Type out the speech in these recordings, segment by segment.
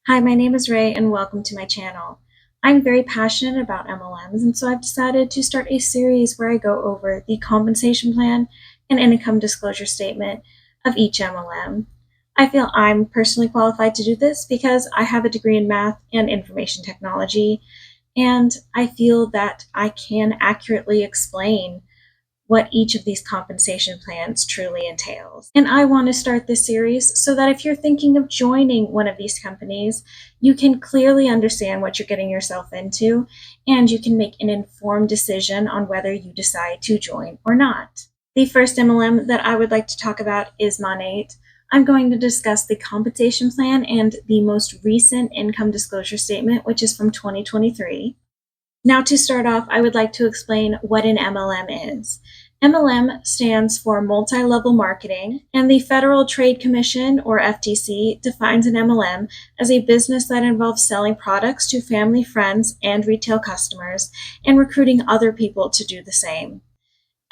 Hi, my name is Ray and welcome to my channel. I'm very passionate about MLMs, and so I've decided to start a series where I go over the compensation plan and income disclosure statement of each MLM. I feel I'm personally qualified to do this because I have a degree in math and information technology, and I feel that I can accurately explain what each of these compensation plans truly entails. And I want to start this series so that if you're thinking of joining one of these companies, you can clearly understand what you're getting yourself into, and you can make an informed decision on whether you decide to join or not. The first MLM that I would like to talk about is Monat. I'm going to discuss the compensation plan and the most recent income disclosure statement, which is from 2023. Now, to start off, I would like to explain what an MLM is. MLM stands for multi-level marketing, and the Federal Trade Commission, or FTC, defines an MLM as a business that involves selling products to family, friends, and retail customers, and recruiting other people to do the same.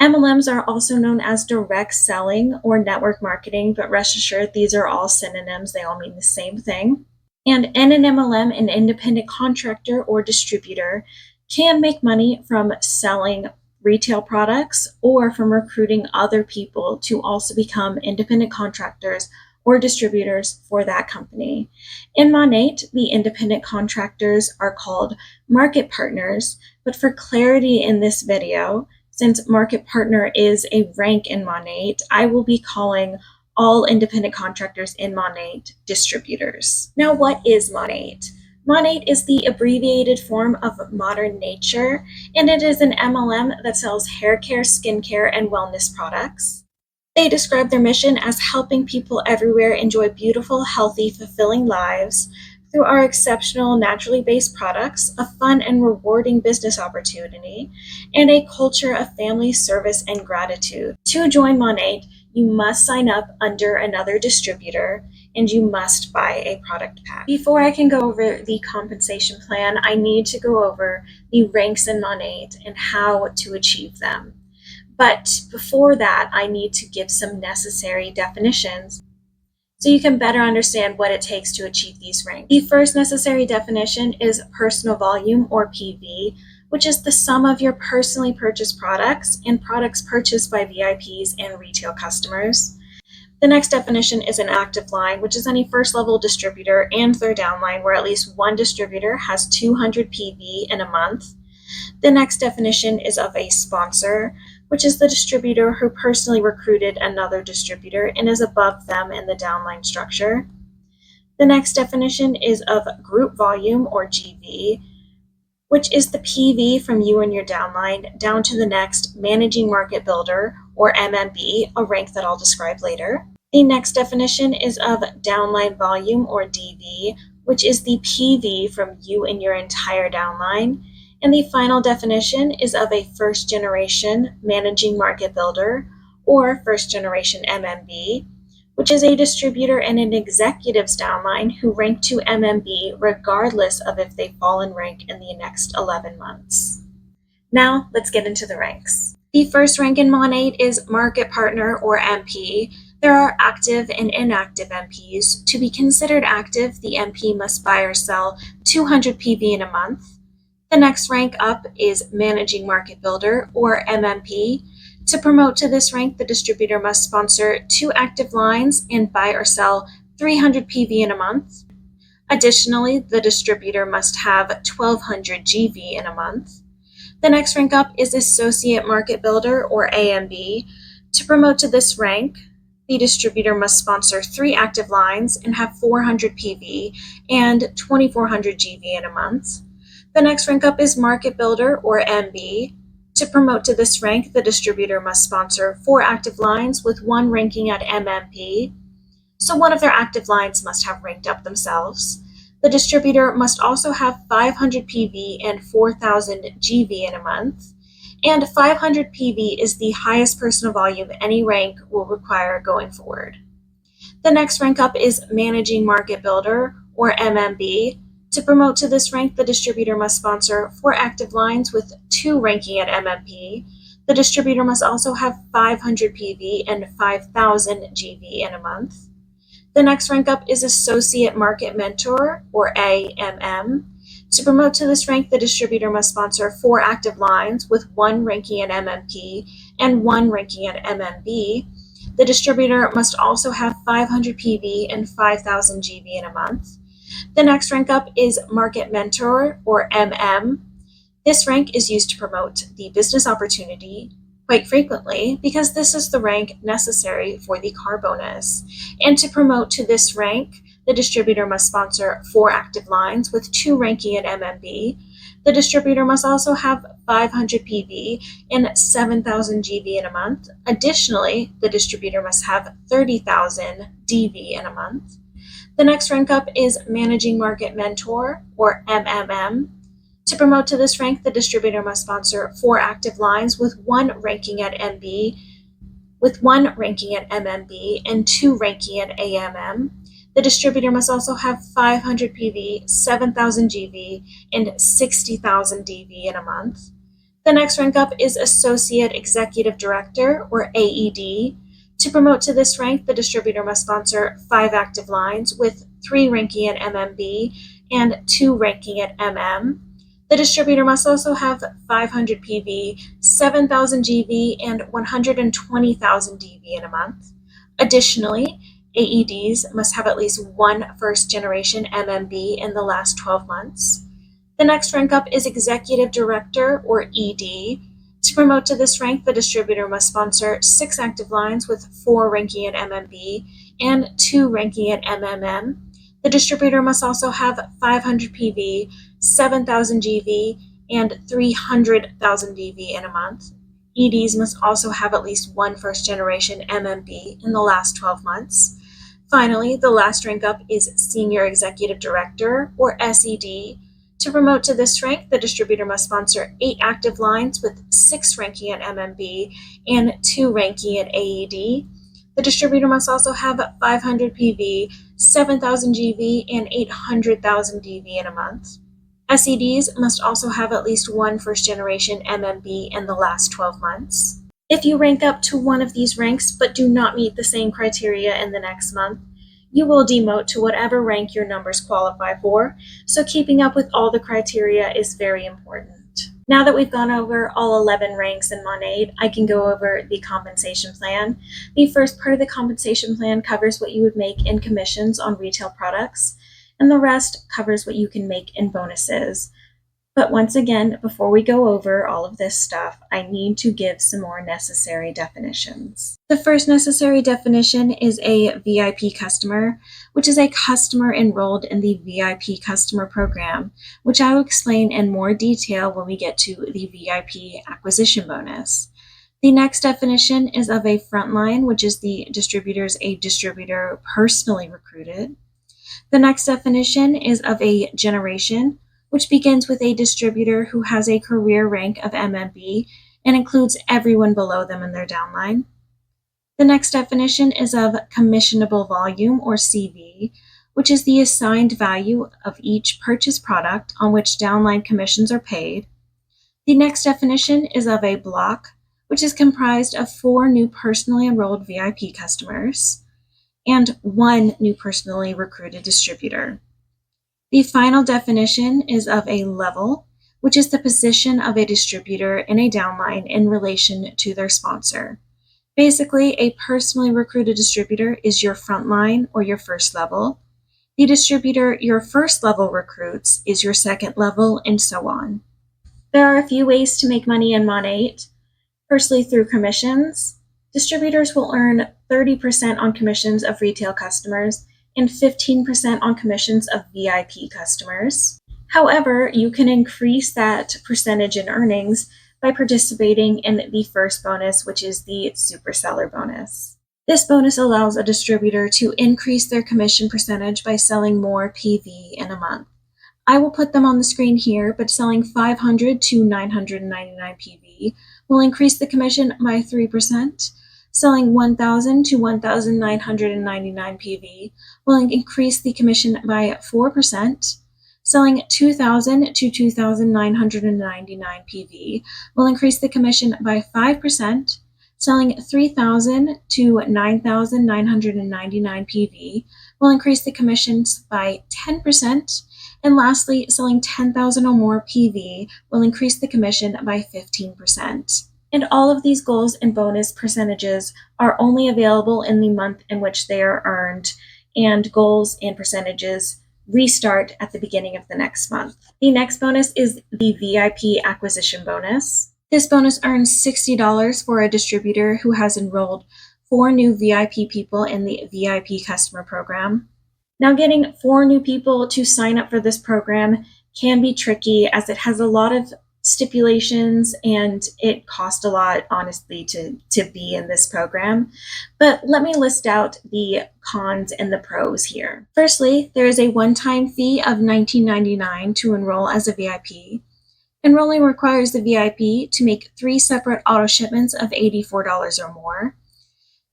MLMs are also known as direct selling or network marketing, but rest assured, these are all synonyms. They all mean the same thing. And in an MLM, an independent contractor or distributor can make money from selling retail products or from recruiting other people to also become independent contractors or distributors for that company. In Monat, the independent contractors are called market partners, but for clarity in this video, since market partner is a rank in Monat, I will be calling all independent contractors in Monat distributors. Now, what is Monat? Monat is the abbreviated form of Modern Nature, and it is an MLM that sells hair care, skincare, and wellness products. They describe their mission as helping people everywhere enjoy beautiful, healthy, fulfilling lives through our exceptional, naturally based products, a fun and rewarding business opportunity, and a culture of family, service, and gratitude. To join Monat, you must sign up under another distributor, and you must buy a product pack. Before I can go over the compensation plan, I need to go over the ranks in Monat and how to achieve them. But before that, I need to give some necessary definitions so you can better understand what it takes to achieve these ranks. The first necessary definition is personal volume, or PV, which is the sum of your personally purchased products and products purchased by VIPs and retail customers. The next definition is an active line, which is any first-level distributor and their downline where at least one distributor has 200 PV in a month. The next definition is of a sponsor, which is the distributor who personally recruited another distributor and is above them in the downline structure. The next definition is of group volume, or GV, which is the PV from you and your downline down to the next managing market builder, or MMB, a rank that I'll describe later. The next definition is of downline volume, or DV, which is the PV from you and your entire downline. And the final definition is of a first-generation managing market builder, or first-generation MMB, which is a distributor and an executive's downline who rank to MMB regardless of if they fall in rank in the next 11 months. Now, let's get into the ranks. The first rank in Monat is market partner, or MP. There are active and inactive MPs. To be considered active, the MP must buy or sell 200 PV in a month. The next rank up is Managing Market Builder, or MMP. To promote to this rank, the distributor must sponsor 2 active lines and buy or sell 300 PV in a month. Additionally, the distributor must have 1,200 GV in a month. The next rank up is Associate Market Builder, or AMB. To promote to this rank, the distributor must sponsor 3 active lines and have 400 PV and 2,400 GV in a month. The next rank up is Market Builder, or MB. To promote to this rank, the distributor must sponsor 4 active lines with 1 ranking at MMP. So one of their active lines must have ranked up themselves. The distributor must also have 500 PV and 4,000 GV in a month. And 500 PV is the highest personal volume any rank will require going forward. The next rank up is Managing Market Builder, or MMB. To promote to this rank, the distributor must sponsor 4 active lines with 2 ranking at MMP. The distributor must also have 500 PV and 5,000 GV in a month. The next rank up is Associate Market Mentor, or AMM. To promote to this rank, the distributor must sponsor 4 active lines with 1 ranking at MMP and 1 ranking at MMB. The distributor must also have 500 PV and 5,000 GV in a month. The next rank up is Market Mentor, or MM. This rank is used to promote the business opportunity quite frequently because this is the rank necessary for the car bonus. And to promote to this rank, the distributor must sponsor 4 active lines with 2 ranking at MMB. The distributor must also have 500 PV and 7,000 GV in a month. Additionally, the distributor must have 30,000 DV in a month. The next rank up is Managing Market Mentor, or MMM. To promote to this rank, the distributor must sponsor 4 active lines with 1 ranking at MB, with 1 ranking at MMB and 2 ranking at AMM. The distributor must also have 500 PV, 7,000 GV, and 60,000 DV in a month. The next rank up is Associate Executive Director, or AED. To promote to this rank, the distributor must sponsor 5 active lines with 3 ranking at MMB and 2 ranking at MM. The distributor must also have 500 PV, 7,000 GV, and 120,000 DV in a month. Additionally, AEDs must have at least 1 first-generation MMB in the last 12 months. The next rank up is Executive Director, or ED. To promote to this rank, the distributor must sponsor 6 active lines with 4 ranking at MMB and 2 ranking at MMM. The distributor must also have 500 PV, 7,000 GV, and 300,000 DV in a month. EDs must also have at least 1 first-generation MMB in the last 12 months. Finally, the last rank up is Senior Executive Director, or SED. To promote to this rank, the distributor must sponsor 8 active lines with 6 ranking at MMB and 2 ranking at AED. The distributor must also have 500 PV, 7,000 GV, and 800,000 DV in a month. SEDs must also have at least 1 first-generation MMB in the last 12 months. If you rank up to one of these ranks but do not meet the same criteria in the next month, you will demote to whatever rank your numbers qualify for, so keeping up with all the criteria is very important. Now that we've gone over all 11 ranks in Monat, I can go over the compensation plan. The first part of the compensation plan covers what you would make in commissions on retail products, and the rest covers what you can make in bonuses. But once again, before we go over all of this stuff, I need to give some more necessary definitions. The first necessary definition is a VIP customer, which is a customer enrolled in the VIP customer program, which I will explain in more detail when we get to the VIP acquisition bonus. The next definition is of a frontline, which is a distributor personally recruited. The next definition is of a generation, which begins with a distributor who has a career rank of MMB and includes everyone below them in their downline. The next definition is of commissionable volume, or CV, which is the assigned value of each purchased product on which downline commissions are paid. The next definition is of a block, which is comprised of 4 new personally enrolled VIP customers and 1 new personally recruited distributor. The final definition is of a level, which is the position of a distributor in a downline in relation to their sponsor. Basically, a personally recruited distributor is your frontline or your first level. The distributor your first level recruits is your second level, and so on. There are a few ways to make money in Monat. Firstly, through commissions. Distributors will earn 30% on commissions of retail customers and 15% on commissions of VIP customers. However, you can increase that percentage in earnings by participating in the first bonus, which is the super seller bonus. This bonus allows a distributor to increase their commission percentage by selling more PV in a month. I will put them on the screen here, but selling 500 to 999 PV will increase the commission by 3%. Selling 1,000 to 1,999 PV will increase the commission by 4%. Selling 2,000 to 2,999 PV will increase the commission by 5%. Selling 3,000 to 9,999 PV will increase the commissions by 10%. And lastly, selling 10,000 or more PV will increase the commission by 15%. And all of these goals and bonus percentages are only available in the month in which they are earned, and goals and percentages restart at the beginning of the next month. The next bonus is the VIP acquisition bonus. This bonus earns $60 for a distributor who has enrolled 4 new VIP people in the VIP customer program. Now, getting 4 new people to sign up for this program can be tricky, as it has a lot of stipulations and it costs a lot, honestly, to be in this program. But let me list out the cons and the pros here. Firstly, there is a one-time fee of $19.99 to enroll as a VIP. Enrolling requires the VIP to make 3 separate auto shipments of $84 or more.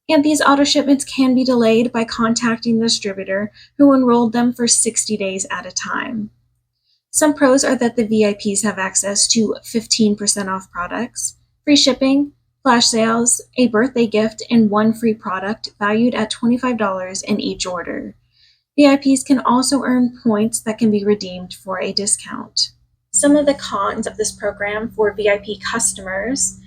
And these auto shipments can be delayed by contacting the distributor who enrolled them for 60 days at a time. Some pros are that the VIPs have access to 15% off products, free shipping, flash sales, a birthday gift, and 1 free product valued at $25 in each order. VIPs can also earn points that can be redeemed for a discount. Some of the cons of this program for VIP customers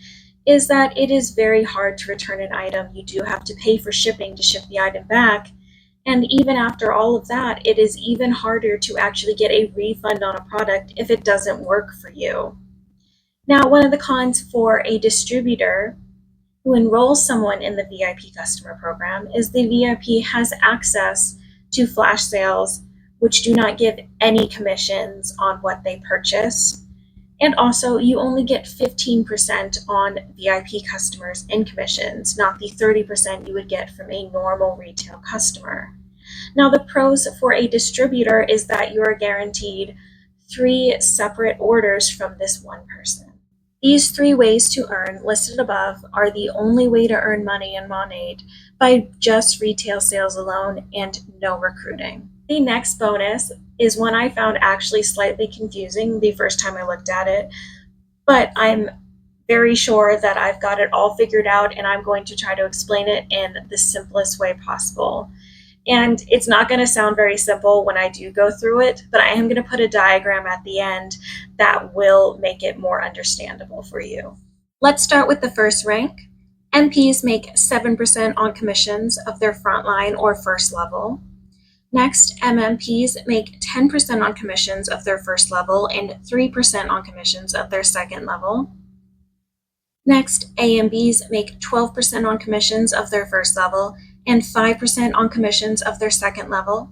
is that it is very hard to return an item. You do have to pay for shipping to ship the item back. And even after all of that, it is even harder to actually get a refund on a product if it doesn't work for you. Now, one of the cons for a distributor who enrolls someone in the VIP customer program is the VIP has access to flash sales, which do not give any commissions on what they purchase. And also, you only get 15% on VIP customers in commissions, not the 30% you would get from a normal retail customer. Now, the pros for a distributor is that you are guaranteed 3 separate orders from this one person. These 3 ways to earn listed above are the only way to earn money in Monat by just retail sales alone and no recruiting. The next bonus is one I found actually slightly confusing the first time I looked at it, but I'm very sure that I've got it all figured out, and I'm going to try to explain it in the simplest way possible. And it's not going to sound very simple when I do go through it, but I am going to put a diagram at the end that will make it more understandable for you. Let's start with the first rank. MPs make 7% on commissions of their frontline or first level. Next, MMPs make 10% on commissions of their first level and 3% on commissions of their second level. Next, AMBs make 12% on commissions of their first level and 5% on commissions of their second level.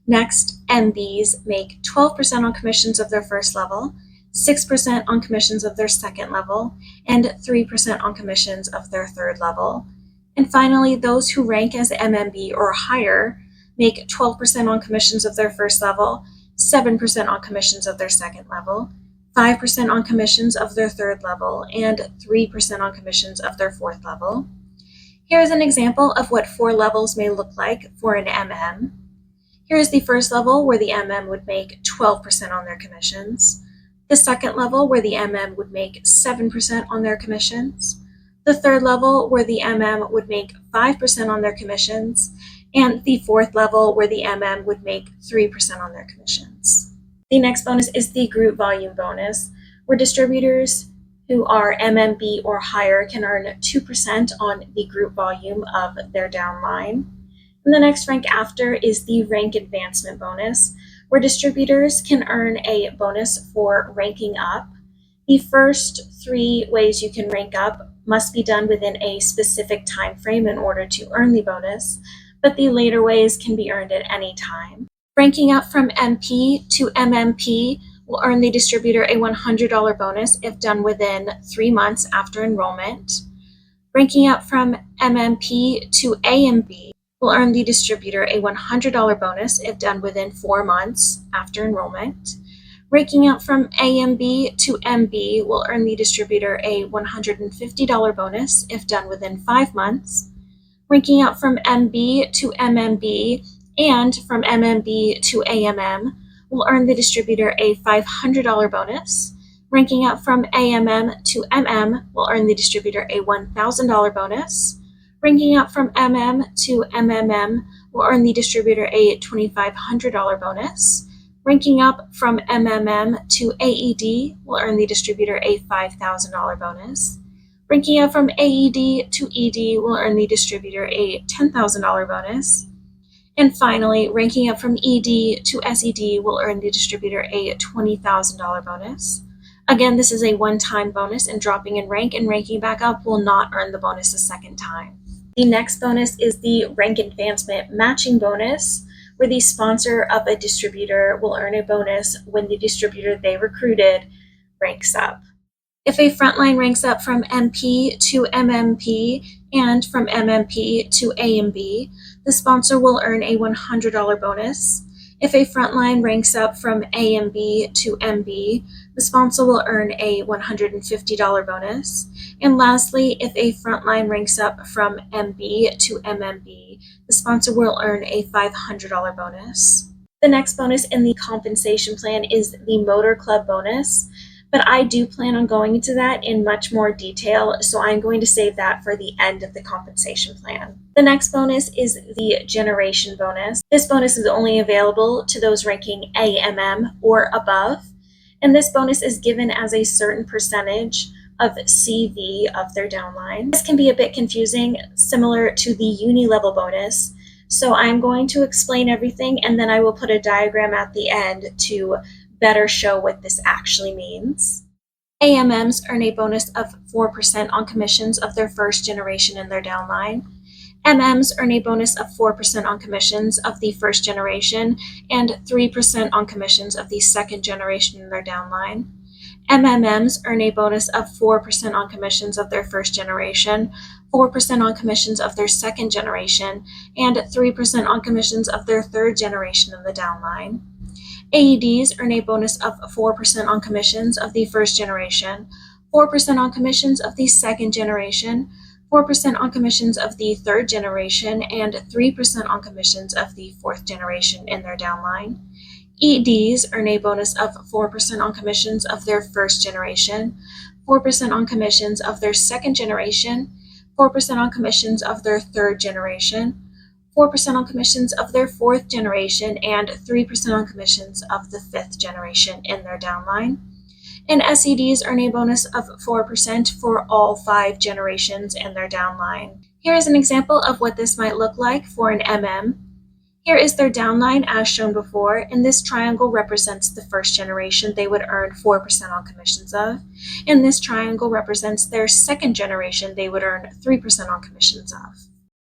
Next, MBs make 12% on commissions of their first level, 6% on commissions of their second level, and 3% on commissions of their third level. And finally, those who rank as MMB or higher make 12% on commissions of their first level, 7% on commissions of their second level, 5% on commissions of their third level, and 3% on commissions of their fourth level. Here is an example of what 4 levels may look like for an MM. Here is the first level where the MM would make 12% on their commissions, the second level where the MM would make 7% on their commissions, the third level where the MM would make 5% on their commissions, and the fourth level where the MM would make 3% on their commissions. The next bonus is the group volume bonus, where distributors who are MMB or higher can earn 2% on the group volume of their downline. And the next rank after is the rank advancement bonus, where distributors can earn a bonus for ranking up. The first 3 ways you can rank up must be done within a specific time frame in order to earn the bonus, but the later ways can be earned at any time. Ranking up from MP to MMP will earn the distributor a $100 bonus if done within 3 months after enrollment. Ranking up from MMP to AMB will earn the distributor a $100 bonus if done within 4 months after enrollment. Ranking up from AMB to MB will earn the distributor a $150 bonus if done within 5 months. Ranking up from MB to MMB and from MMB to AMM will earn the distributor a $500 bonus. Ranking up from AMM to MM will earn the distributor a $1,000 bonus. Ranking up from MM to MMM will earn the distributor a $2,500 bonus. Ranking up from MMM to AED will earn the distributor a $5,000 bonus. Ranking up from AED to ED will earn the distributor a $10,000 bonus. And finally, ranking up from ED to SED will earn the distributor a $20,000 bonus. Again, this is a one-time bonus, and dropping in rank and ranking back up will not earn the bonus a second time. The next bonus is the rank advancement matching bonus, where the sponsor of a distributor will earn a bonus when the distributor they recruited ranks up. If a frontline ranks up from MP to MMP and from MMP to AMB, the sponsor will earn a $100 bonus. If a frontline ranks up from AMB to MB, the sponsor will earn a $150 bonus. And lastly, if a frontline ranks up from MB to MMB, the sponsor will earn a $500 bonus. The next bonus in the compensation plan is the Motor Club bonus, but I do plan on going into that in much more detail, so I'm going to save that for the end of the compensation plan. The next bonus is the generation bonus. This bonus is only available to those ranking AMM or above, and this bonus is given as a certain percentage of CV of their downline. This can be a bit confusing, similar to the uni-level bonus, so I'm going to explain everything, and then I will put a diagram at the end to better show what this actually means. AMMs earn a bonus of 4% on commissions of their first generation in their downline. MMs earn a bonus of 4% on commissions of the first generation and 3% on commissions of the second generation in their downline. MMMs earn a bonus of 4% on commissions of their first generation, 4% on commissions of their second generation, and 3% on commissions of their third generation in the downline. AEDs earn a bonus of 4% on commissions of the first generation, 4% on commissions of the second generation, 4% on commissions of the third generation, and 3% on commissions of the fourth generation in their downline. EDs earn a bonus of 4% on commissions of their first generation, 4% on commissions of their second generation, 4% on commissions of their third generation, 4% on commissions of their fourth generation, and 3% on commissions of the fifth generation in their downline. And SEDs earn a bonus of 4% for all 5 generations in their downline. Here is an example of what this might look like for an MM. Here is their downline as shown before, and this triangle represents the first generation they would earn 4% on commissions of, and this triangle represents their second generation they would earn 3% on commissions of.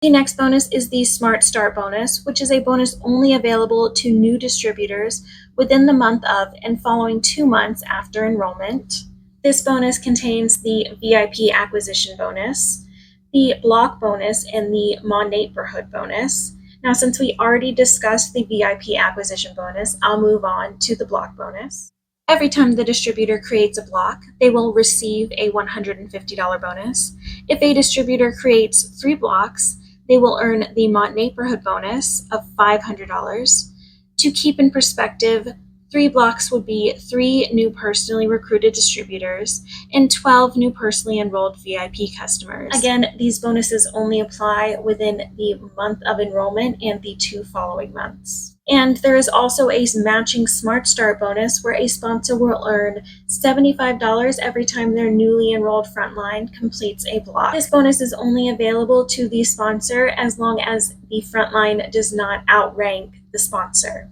The next bonus is the Smart Start bonus, which is a bonus only available to new distributors within the month of and following 2 months after enrollment. This bonus contains the VIP acquisition bonus, the block bonus, and the Monat bonus. Now, since we already discussed the VIP acquisition bonus, I'll move on to the block bonus. Every time the distributor creates a block, they will receive a $150 bonus. If a distributor creates 3 blocks, they will earn the Monat bonus of $500. To keep in perspective, 3 blocks would be 3 new personally recruited distributors and 12 new personally enrolled VIP customers. Again, these bonuses only apply within the month of enrollment and the 2 following months. And there is also a matching Smart Start bonus where a sponsor will earn $75 every time their newly enrolled frontline completes a block. This bonus is only available to the sponsor as long as the frontline does not outrank the sponsor.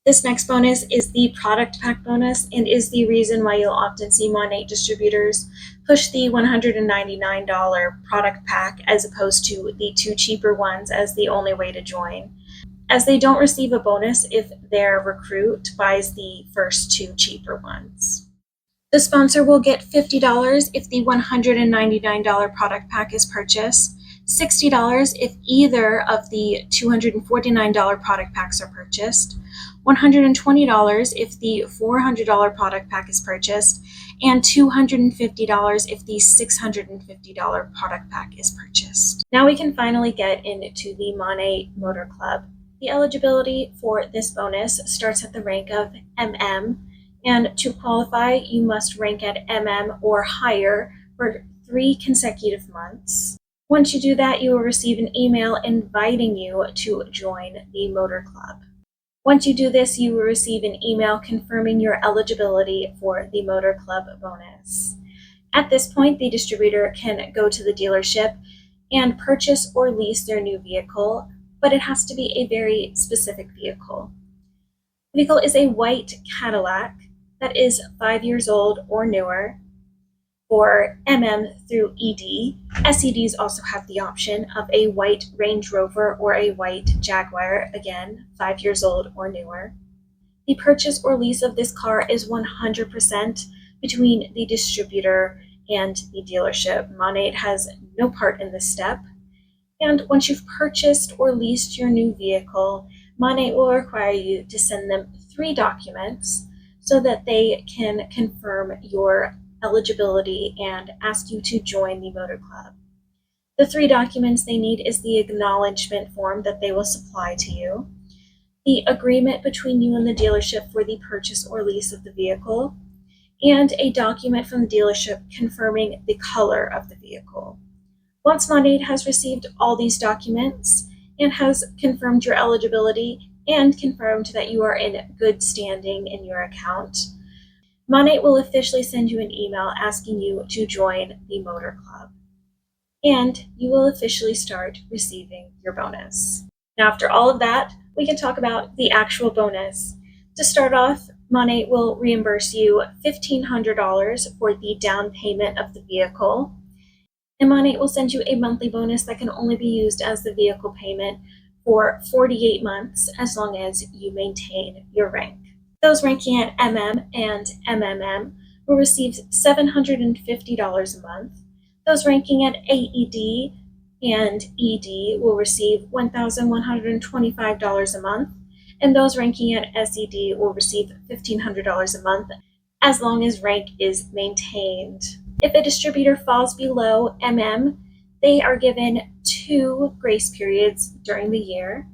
This next bonus is the product pack bonus and is the reason why you'll often see Monat distributors push the $199 product pack as opposed to the 2 cheaper ones as the only way to join, as they don't receive a bonus if their recruit buys the first 2 cheaper ones. The sponsor will get $50 if the $199 product pack is purchased, $60 if either of the $249 product packs are purchased, $120 if the $400 product pack is purchased, and $250 if the $650 product pack is purchased. Now we can finally get into the Monat Motor Club. The eligibility for this bonus starts at the rank of MM And to qualify, you must rank at MM or higher for 3 consecutive months. Once you do that, you will receive an email inviting you to join the Motor Club. Once you do this, you will receive an email confirming your eligibility for the Motor Club bonus. At this point, the distributor can go to the dealership and purchase or lease their new vehicle, but it has to be a very specific vehicle. The vehicle is a white Cadillac that is 5 years old or newer for MM through ED. SEDs also have the option of a white Range Rover or a white Jaguar, again, 5 years old or newer. The purchase or lease of this car is 100% between the distributor and the dealership. Monat has no part in this step. And once you've purchased or leased your new vehicle, Monat will require you to send them 3 documents so that they can confirm your eligibility and ask you to join the Motor Club. The 3 documents they need is the acknowledgement form that they will supply to you, the agreement between you and the dealership for the purchase or lease of the vehicle, and a document from the dealership confirming the color of the vehicle. Once Monat has received all these documents and has confirmed your eligibility and confirmed that you are in good standing in your account, Monat will officially send you an email asking you to join the Motor Club, and you will officially start receiving your bonus. Now, after all of that, we can talk about the actual bonus. To start off, Monat will reimburse you $1,500 for the down payment of the vehicle, and Monat will send you a monthly bonus that can only be used as the vehicle payment for 48 months as long as you maintain your rank. Those ranking at MM and MMM will receive $750 a month. Those ranking at AED and ED will receive $1,125 a month. And those ranking at SED will receive $1,500 a month as long as rank is maintained. If a distributor falls below MM, they are given 2 grace periods during the year.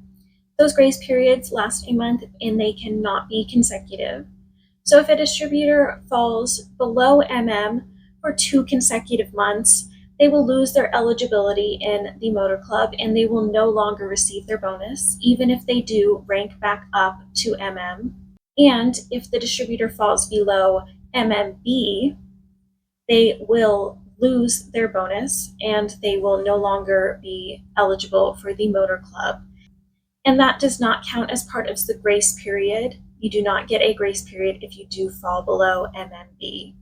Those grace periods last a month and they cannot be consecutive. So if a distributor falls below MM for 2 consecutive months, they will lose their eligibility in the Motor Club and they will no longer receive their bonus, even if they do rank back up to MM. And if the distributor falls below MMB, they will lose their bonus and they will no longer be eligible for the Motor Club. And that does not count as part of the grace period. You do not get a grace period if you do fall below MMB,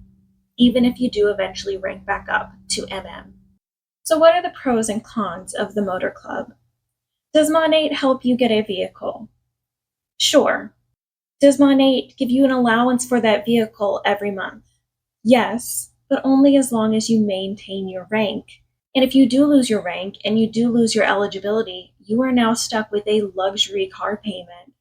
even if you do eventually rank back up to MM. So what are the pros and cons of the Motor Club? Does Monat help you get a vehicle? Sure. Does Monat give you an allowance for that vehicle every month? Yes, but only as long as you maintain your rank. And if you do lose your rank and you do lose your eligibility, you are now stuck with a luxury car payment,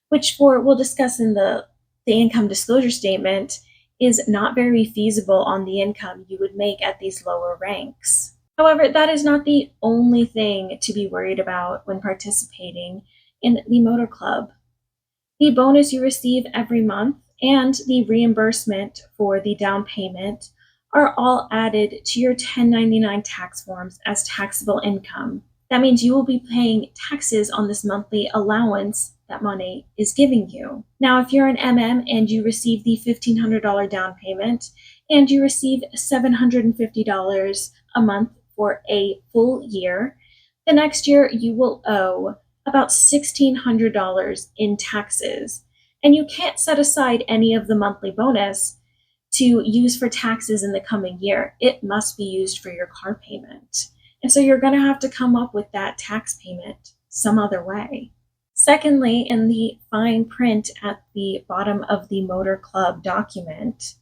which we'll discuss in the income disclosure statement is not very feasible on the income you would make at these lower ranks. However, that is not the only thing to be worried about when participating in the Motor Club. The bonus you receive every month and the reimbursement for the down payment are all added to your 1099 tax forms as taxable income. That means you will be paying taxes on this monthly allowance that Monat is giving you. Now, if you're an MM and you receive the $1,500 down payment and you receive $750 a month for a full year, the next year you will owe about $1,600 in taxes. And you can't set aside any of the monthly bonus to use for taxes in the coming year. It must be used for your car payment. And so you're going to have to come up with that tax payment some other way. Secondly, in the fine print at the bottom of the Motor Club document,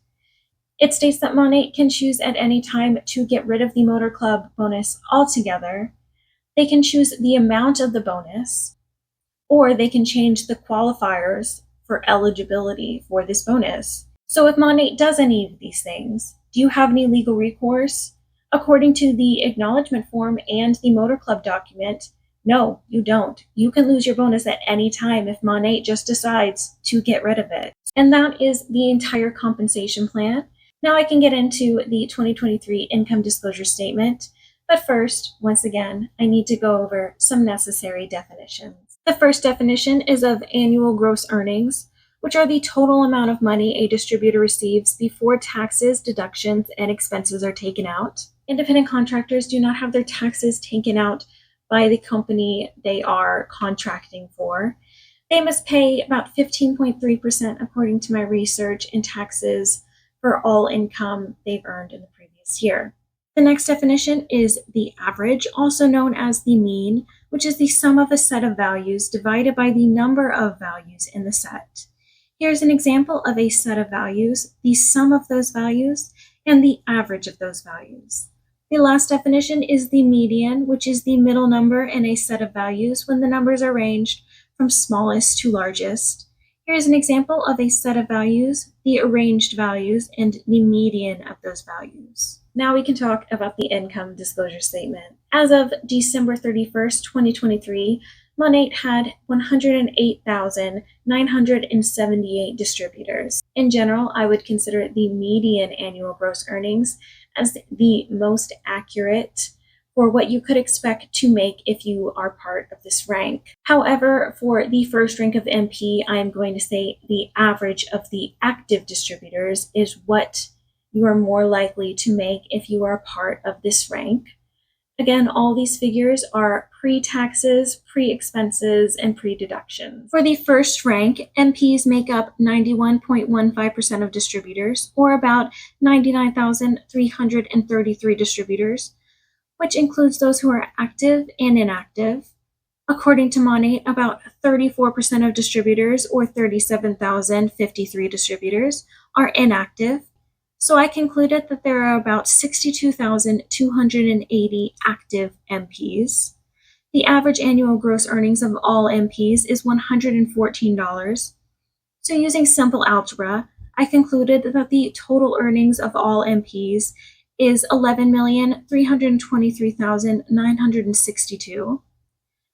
it states that Monat can choose at any time to get rid of the Motor Club bonus altogether. They can choose the amount of the bonus, or they can change the qualifiers for eligibility for this bonus. So if Monat does any of these things, do you have any legal recourse? According to the acknowledgement form and the Motor Club document, No, you don't. You can lose your bonus at any time if Monat just decides to get rid of it. And that is the entire compensation plan. Now I can get into the 2023 income disclosure statement. But first, once again, I need to go over some necessary definitions. The first definition is of annual gross earnings, which are the total amount of money a distributor receives before taxes, deductions, and expenses are taken out. Independent contractors do not have their taxes taken out by the company they are contracting for. They must pay about 15.3%, according to my research, in taxes for all income they've earned in the previous year. The next definition is the average, also known as the mean, which is the sum of a set of values divided by the number of values in the set. Here's an example of a set of values, the sum of those values, and the average of those values. The last definition is the median, which is the middle number in a set of values when the numbers are ranged from smallest to largest. Here's an example of a set of values, the arranged values, and the median of those values. Now we can talk about the income disclosure statement. As of December 31st, 2023, Monat had 108,978 distributors. In general, I would consider the median annual gross earnings as the most accurate for what you could expect to make if you are part of this rank. However, for the first rank of MP, I am going to say the average of the active distributors is what you are more likely to make if you are part of this rank. Again, all these figures are pre-taxes, pre-expenses, and pre-deductions. For the first rank, MPs make up 91.15% of distributors, or about 99,333 distributors, which includes those who are active and inactive. According to Monat, about 34% of distributors, or 37,053 distributors, are inactive. So I concluded that there are about 62,280 active MPs. The average annual gross earnings of all MPs is $114. So using simple algebra, I concluded that the total earnings of all MPs is $11,323,962.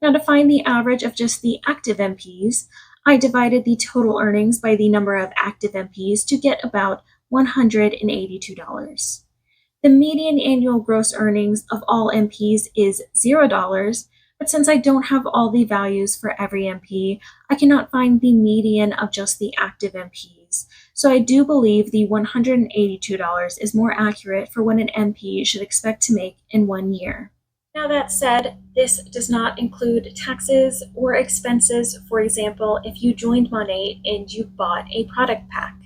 Now to find the average of just the active MPs, I divided the total earnings by the number of active MPs to get about $182. The median annual gross earnings of all MPs is $0, but since I don't have all the values for every MP, I cannot find the median of just the active MPs. So I do believe the $182 is more accurate for what an MP should expect to make in 1 year. Now that said, this does not include taxes or expenses. For example, if you joined Monat and you bought a product pack.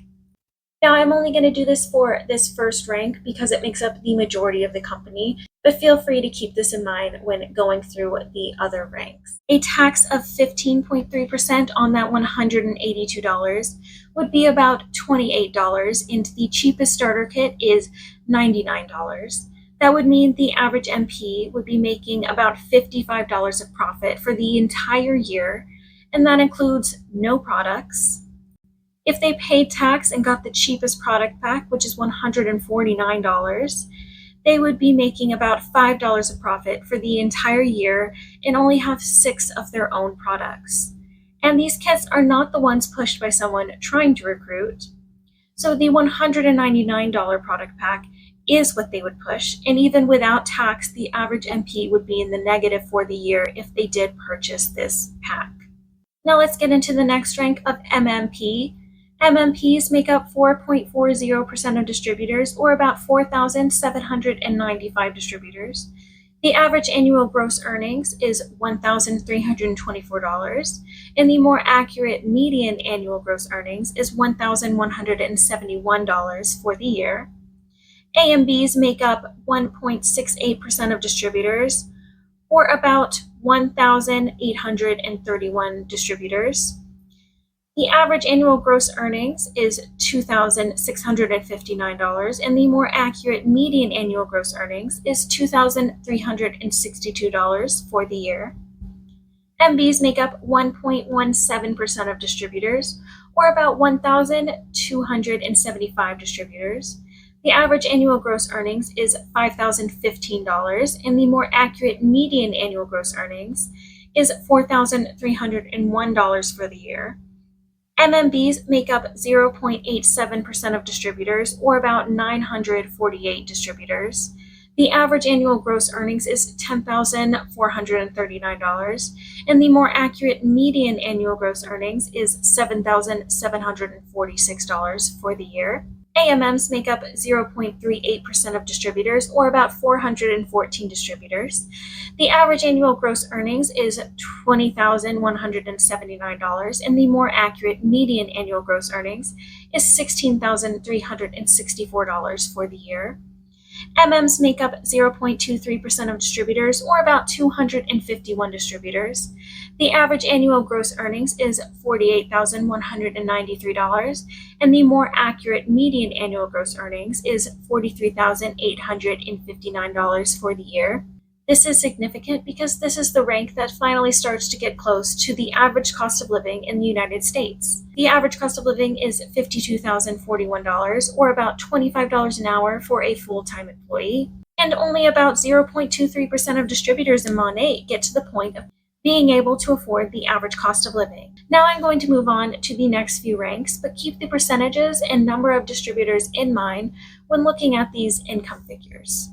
Now, I'm only going to do this for this first rank because it makes up the majority of the company, but feel free to keep this in mind when going through the other ranks. A tax of 15.3% on that $182 would be about $28, and the cheapest starter kit is $99. That would mean the average MP would be making about $55 of profit for the entire year, and that includes no products. If they paid tax and got the cheapest product pack, which is $149, they would be making about $5 of profit for the entire year and only have 6 of their own products. And these kits are not the ones pushed by someone trying to recruit. So the $199 product pack is what they would push, and even without tax, the average MP would be in the negative for the year if they did purchase this pack. Now let's get into the next rank of MMP. MMPs make up 4.40% of distributors, or about 4,795 distributors. The average annual gross earnings is $1,324, and the more accurate median annual gross earnings is $1,171 for the year. AMBs make up 1.68% of distributors, or about 1,831 distributors. The average annual gross earnings is $2,659, and the more accurate median annual gross earnings is $2,362 for the year. MBs make up 1.17% of distributors, or about 1,275 distributors. The average annual gross earnings is $5,015, and the more accurate median annual gross earnings is $4,301 for the year. MMBs make up 0.87% of distributors, or about 948 distributors. The average annual gross earnings is $10,439, and the more accurate median annual gross earnings is $7,746 for the year. AMMs make up 0.38% of distributors, or about 414 distributors. The average annual gross earnings is $20,179, and the more accurate median annual gross earnings is $16,364 for the year. MMs make up 0.23% of distributors, or about 251 distributors. The average annual gross earnings is $48,193, and the more accurate median annual gross earnings is $43,859 for the year. This is significant because this is the rank that finally starts to get close to the average cost of living in the United States. The average cost of living is $52,041, or about $25 an hour for a full-time employee. And only about 0.23% of distributors in Monat get to the point of being able to afford the average cost of living. Now I'm going to move on to the next few ranks, but keep the percentages and number of distributors in mind when looking at these income figures.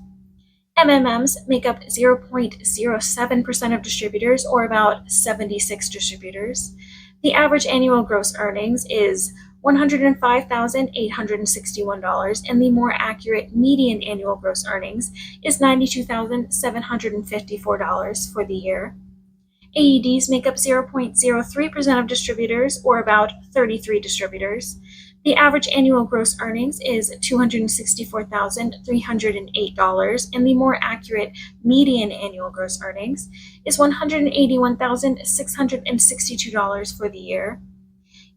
MMMs make up 0.07% of distributors, or about 76 distributors. The average annual gross earnings is $105,861, and the more accurate median annual gross earnings is $92,754 for the year. AEDs make up 0.03% of distributors, or about 33 distributors. The average annual gross earnings is $264,308, and the more accurate median annual gross earnings is $181,662 for the year.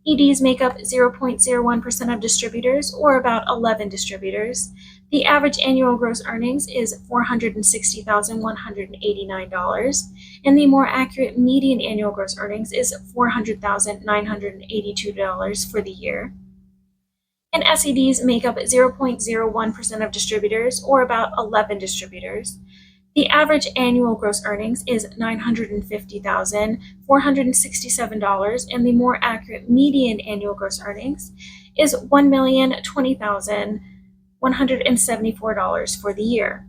EDs make up 0.01% of distributors, or about 11 distributors. The average annual gross earnings is $460,189, and the more accurate median annual gross earnings is $400,982 for the year. And SEDs make up 0.01% of distributors, or about 11 distributors. The average annual gross earnings is $950,467, and the more accurate median annual gross earnings is $1,020,174 for the year.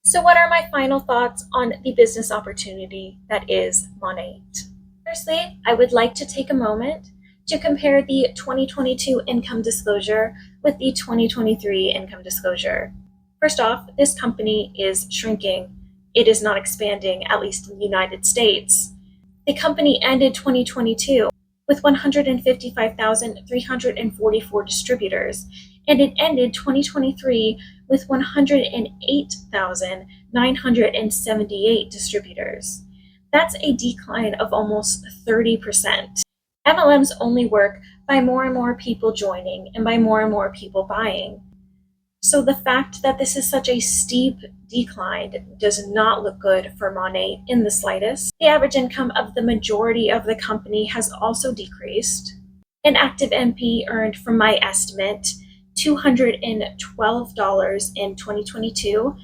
So what are my final thoughts on the business opportunity that is Monat? Firstly, I would like to take a moment to compare the 2022 income disclosure with the 2023 income disclosure. First off, this company is shrinking. It is not expanding, at least in the United States. The company ended 2022 with 155,344 distributors, and it ended 2023 with 108,978 distributors. That's a decline of almost 30%. MLMs only work by more and more people joining and by more and more people buying. So the fact that this is such a steep decline does not look good for Monat in the slightest. The average income of the majority of the company has also decreased. An active MP earned, from my estimate, $212 in 2022,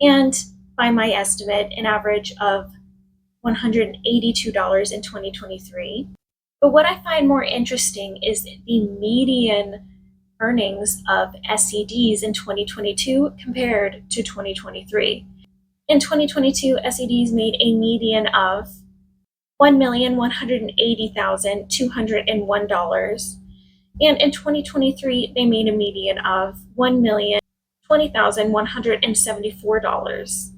and by my estimate, an average of $182 in 2023. But what I find more interesting is the median earnings of SEDs in 2022 compared to 2023. In 2022, SEDs made a median of $1,180,201, and in 2023, they made a median of $1,020,174.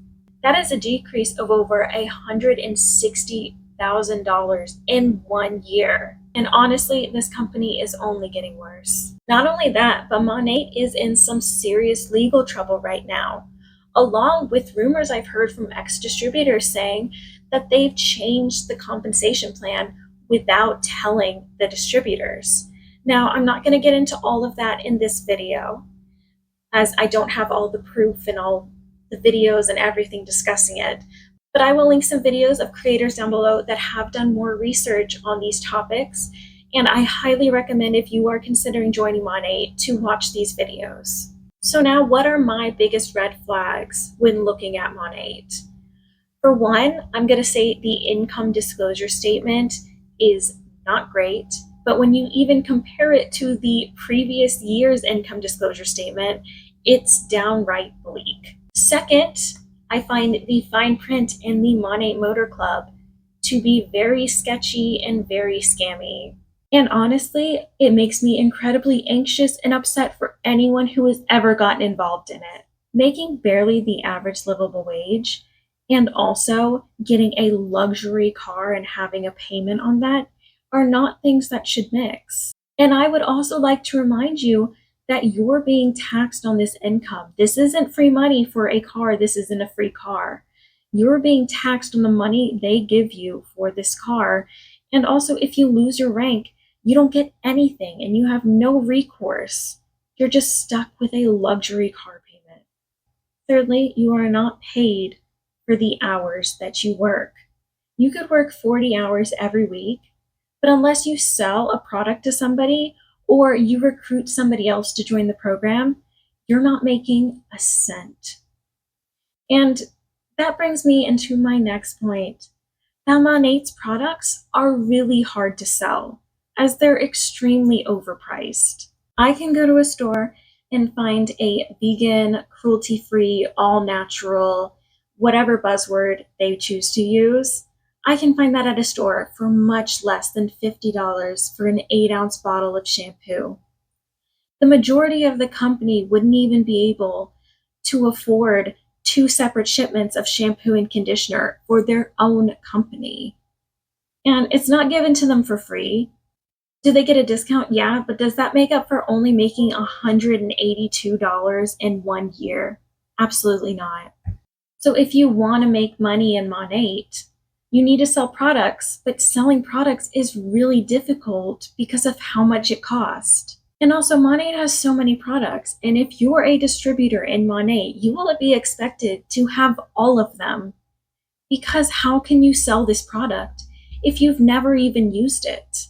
That is a decrease of over $160,000 in 1 year. And honestly, this company is only getting worse. Not only that, but Monat is in some serious legal trouble right now, along with rumors I've heard from ex-distributors saying that they've changed the compensation plan without telling the distributors. Now, I'm not going to get into all of that in this video, as I don't have all the proof and all the videos and everything discussing it. But I will link some videos of creators down below that have done more research on these topics, and I highly recommend, if you are considering joining Monat, to watch these videos. So now, what are my biggest red flags when looking at Monat? For one, I'm going to say the income disclosure statement is not great, but when you even compare it to the previous year's income disclosure statement, it's downright bleak. Second, I find the fine print in the Monat Motor Club to be very sketchy and very scammy. And honestly, it makes me incredibly anxious and upset for anyone who has ever gotten involved in it. Making barely the average livable wage and also getting a luxury car and having a payment on that are not things that should mix. And I would also like to remind you that you're being taxed on this income. This isn't free money for a car. This isn't a free car. You're being taxed on the money they give you for this car. And also, if you lose your rank, you don't get anything and you have no recourse. You're just stuck with a luxury car payment. Thirdly, you are not paid for the hours that you work. You could work 40 hours every week, but unless you sell a product to somebody or you recruit somebody else to join the program, you're not making a cent. And that brings me into my next point. MLMs products are really hard to sell as they're extremely overpriced. I can go to a store and find a vegan, cruelty-free, all-natural, whatever buzzword they choose to use. I can find that at a store for much less than $50 for an 8-ounce bottle of shampoo. The majority of the company wouldn't even be able to afford 2 separate shipments of shampoo and conditioner for their own company. And it's not given to them for free. Do they get a discount? Yeah, but does that make up for only making $182 in 1 year? Absolutely not. So if you want to make money in Monat, you need to sell products, but selling products is really difficult because of how much it costs. And also, Monat has so many products, and if you're a distributor in Monat, you will be expected to have all of them. Because how can you sell this product if you've never even used it?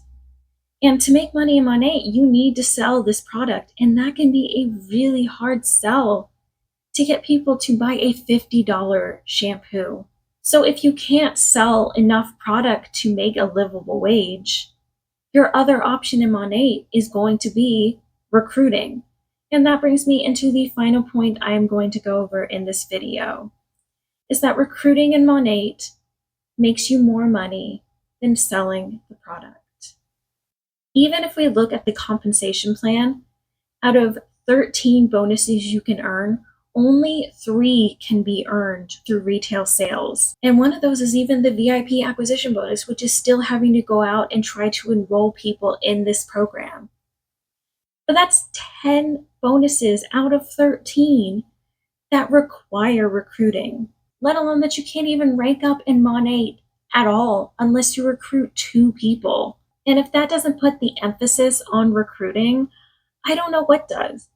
And to make money in Monat, you need to sell this product, and that can be a really hard sell to get people to buy a $50 shampoo. So if you can't sell enough product to make a livable wage, your other option in Monat is going to be recruiting. And that brings me into the final point I am going to go over in this video, is that recruiting in Monat makes you more money than selling the product. Even if we look at the compensation plan, out of 13 bonuses you can earn, only 3 can be earned through retail sales. And one of those is even the VIP acquisition bonus, which is still having to go out and try to enroll people in this program. But that's 10 bonuses out of 13 that require recruiting, let alone that you can't even rank up in Monat at all unless you recruit 2 people. And if that doesn't put the emphasis on recruiting, I don't know what does.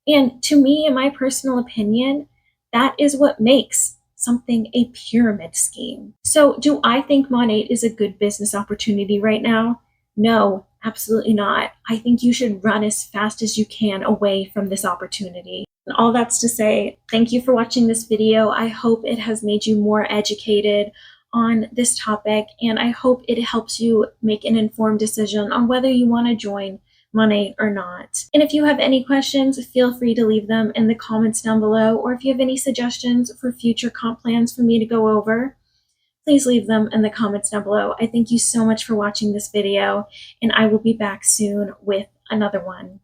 And to me, in my personal opinion, that is what makes something a pyramid scheme. So do I think Monat is a good business opportunity right now? No, absolutely not. I think you should run as fast as you can away from this opportunity. And all that's to say, thank you for watching this video. I hope it has made you more educated on this topic, and I hope it helps you make an informed decision on whether you want to join Monat or not. And if you have any questions, feel free to leave them in the comments down below, or if you have any suggestions for future comp plans for me to go over, please leave them in the comments down below. I thank you so much for watching this video, and I will be back soon with another one.